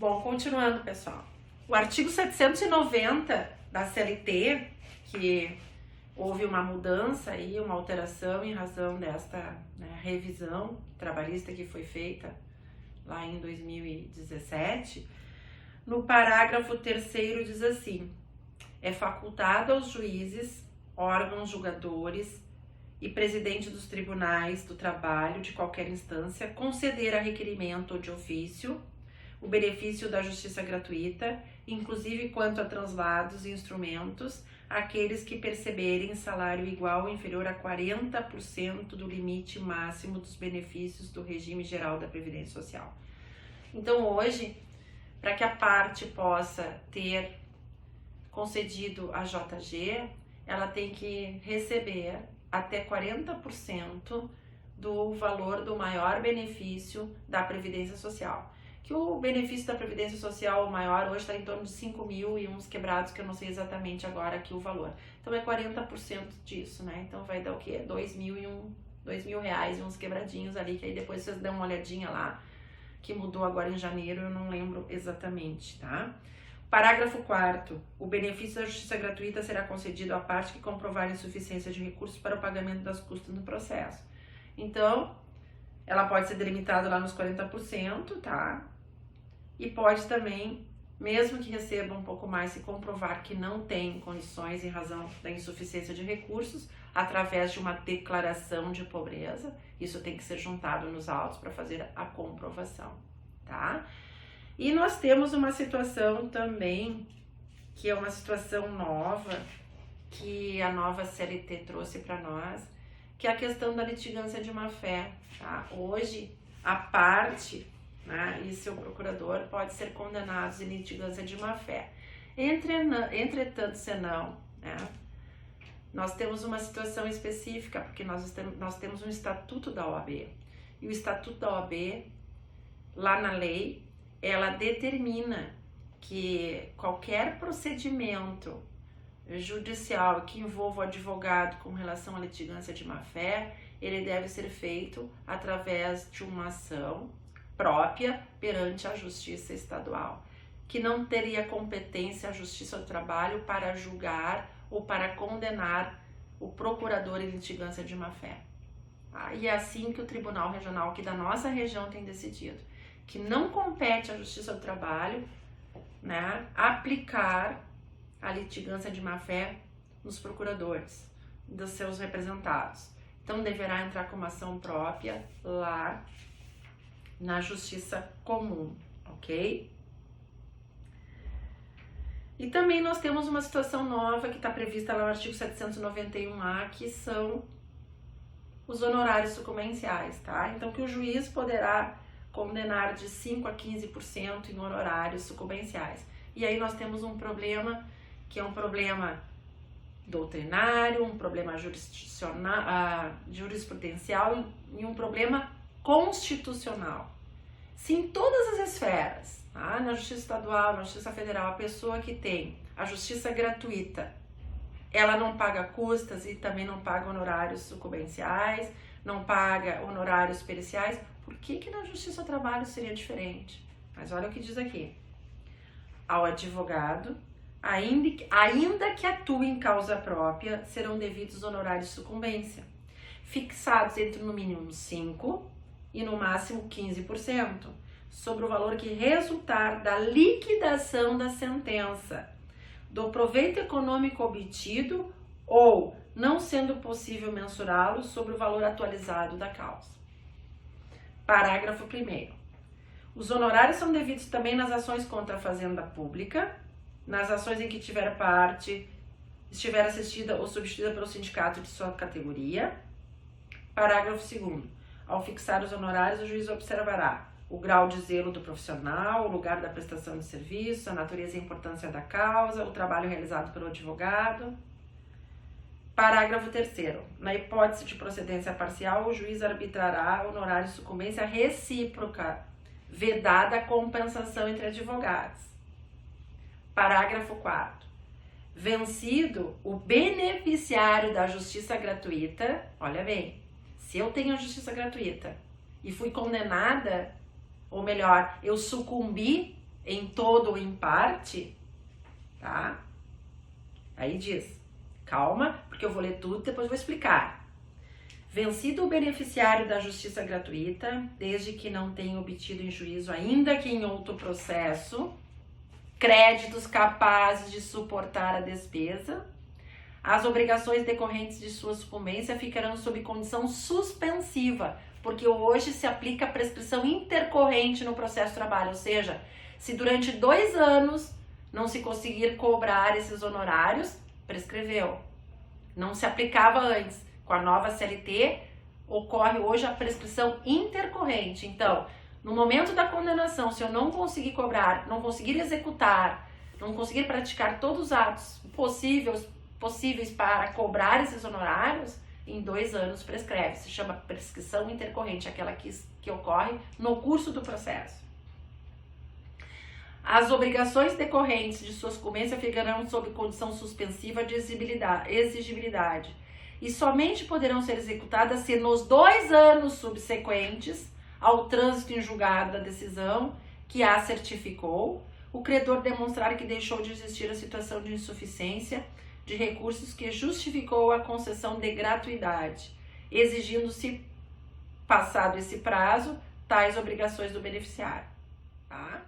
Bom, continuando, pessoal. O artigo 790 da CLT, que houve uma mudança e uma alteração em razão desta revisão trabalhista que foi feita lá em 2017, no parágrafo 3º diz assim: é facultado aos juízes, órgãos julgadores e presidente dos tribunais do trabalho de qualquer instância conceder a requerimento ou de ofício o benefício da justiça gratuita, inclusive quanto a translados e instrumentos, aqueles que perceberem salário igual ou inferior a 40% do limite máximo dos benefícios do regime geral da Previdência Social. Então hoje, para que a parte possa ter concedido a JG, ela tem que receber até 40% do valor do maior benefício da Previdência Social. Que o benefício da Previdência Social, o maior, hoje está em torno de 5 mil e uns quebrados, que eu não sei exatamente agora aqui o valor. Então é 40% disso, né? Então vai dar o quê? 2 mil reais e uns quebradinhos ali, que aí depois vocês dão uma olhadinha lá, que mudou agora em janeiro, eu não lembro exatamente, tá? Parágrafo 4º. O benefício da justiça gratuita será concedido à parte que comprovar insuficiência de recursos para o pagamento das custas no processo. Então, ela pode ser delimitada lá nos 40%, tá? E pode também, mesmo que receba um pouco mais, se comprovar que não tem condições em razão da insuficiência de recursos, através de uma declaração de pobreza. Isso tem que ser juntado nos autos para fazer a comprovação, tá? E nós temos uma situação também, que é uma situação nova, que a nova CLT trouxe para nós, que é a questão da litigância de má-fé, tá? Hoje, a parte, né, e seu procurador pode ser condenados em litigância de má-fé. Entretanto, senão, né, nós temos uma situação específica, porque nós temos um estatuto da OAB. E o estatuto da OAB, lá na lei, ela determina que qualquer procedimento judicial que envolva o advogado com relação à litigância de má-fé, ele deve ser feito através de uma ação própria perante a Justiça Estadual, que não teria competência a Justiça do Trabalho para julgar ou para condenar o procurador em litigância de má-fé. E é assim que o Tribunal Regional aqui da nossa região tem decidido, que não compete à Justiça do Trabalho, né, aplicar a litigância de má-fé nos procuradores dos seus representados. Então, deverá entrar com uma ação própria lá na Justiça Comum, ok? E também nós temos uma situação nova que está prevista lá no artigo 791A, que são os honorários sucumbenciais, tá? Então, que o juiz poderá condenar de 5% a 15% em honorários sucumbenciais. E aí nós temos um problema, que é um problema doutrinário, um problema jurisprudencial e um problema constitucional. Se em todas as esferas, tá? Na Justiça Estadual, na Justiça Federal, a pessoa que tem a justiça gratuita, ela não paga custas e também não paga honorários sucumbenciais, não paga honorários periciais, por que na Justiça do Trabalho seria diferente? Mas olha o que diz aqui. Ao advogado, ainda que atue em causa própria, serão devidos honorários de sucumbência, fixados entre no mínimo 5% e no máximo 15%, sobre o valor que resultar da liquidação da sentença, do proveito econômico obtido ou, não sendo possível mensurá-lo, sobre o valor atualizado da causa. Parágrafo 1º. Os honorários são devidos também nas ações contra a fazenda pública, nas ações em que tiver parte, estiver assistida ou substituída pelo sindicato de sua categoria. Parágrafo 2º. Ao fixar os honorários, o juiz observará o grau de zelo do profissional, o lugar da prestação de serviço, a natureza e a importância da causa, o trabalho realizado pelo advogado. Parágrafo 3º. Na hipótese de procedência parcial, o juiz arbitrará honorário de sucumbência recíproca, vedada a compensação entre advogados. Parágrafo 4º. Vencido o beneficiário da justiça gratuita, olha bem, se eu tenho a justiça gratuita e fui condenada, ou melhor, eu sucumbi em todo ou em parte, tá? Aí diz, calma, porque eu vou ler tudo, depois vou explicar. Vencido o beneficiário da justiça gratuita, desde que não tenha obtido em juízo, ainda que em outro processo, créditos capazes de suportar a despesa, as obrigações decorrentes de sua sucumbência ficarão sob condição suspensiva, porque hoje se aplica a prescrição intercorrente no processo de trabalho, ou seja, se durante 2 anos não se conseguir cobrar esses honorários, prescreveu. Não se aplicava antes. Com a nova CLT, ocorre hoje a prescrição intercorrente. Então, no momento da condenação, se eu não conseguir cobrar, não conseguir executar, não conseguir praticar todos os atos possíveis para cobrar esses honorários, em 2 anos prescreve. Se chama prescrição intercorrente, aquela que ocorre no curso do processo. As obrigações decorrentes de sua sucumbência ficarão sob condição suspensiva de exigibilidade e somente poderão ser executadas se nos 2 anos subsequentes ao trânsito em julgado da decisão que a certificou, o credor demonstrar que deixou de existir a situação de insuficiência de recursos que justificou a concessão de gratuidade, exigindo-se, passado esse prazo, tais obrigações do beneficiário. Tá?